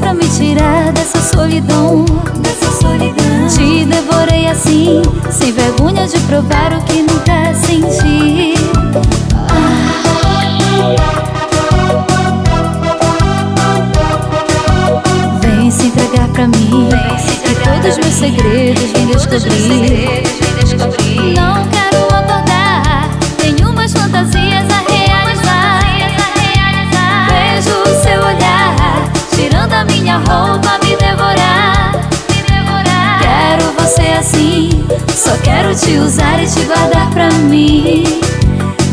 pra me tirar dessa solidão, Te devorei assim, sem vergonha de provar o que nunca senti. Vem se entregar pra mim, e todos meus segredos vem descobrir. Não quero acordar, tenho umas fantasias a realizar. Vejo o seu olhar, tirando a minha roupa, me devorar. Quero você assim, só quero te usar e te guardar pra mim.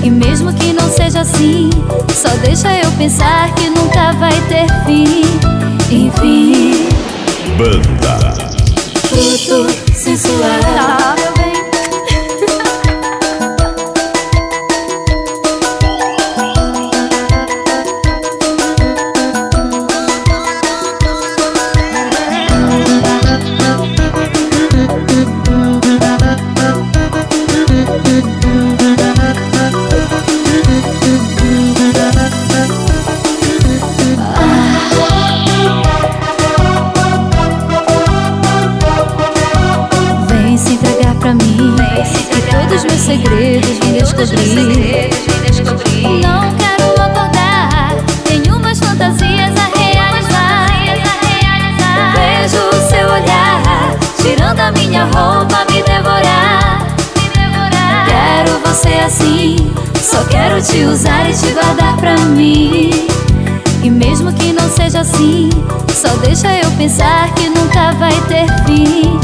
E mesmo que não seja assim, só deixa eu pensar que nunca vai ter fim. Enfim, Banda fruto sensual. Pra mim, e todos meus segredos vem descobrir. Não quero acordar, tenho umas fantasias a realizar. Vejo o seu olhar, tirando a minha roupa, me devorar. Quero você assim, só quero te usar e te guardar pra mim. E mesmo que não seja assim, só deixa eu pensar que nunca vai ter fim.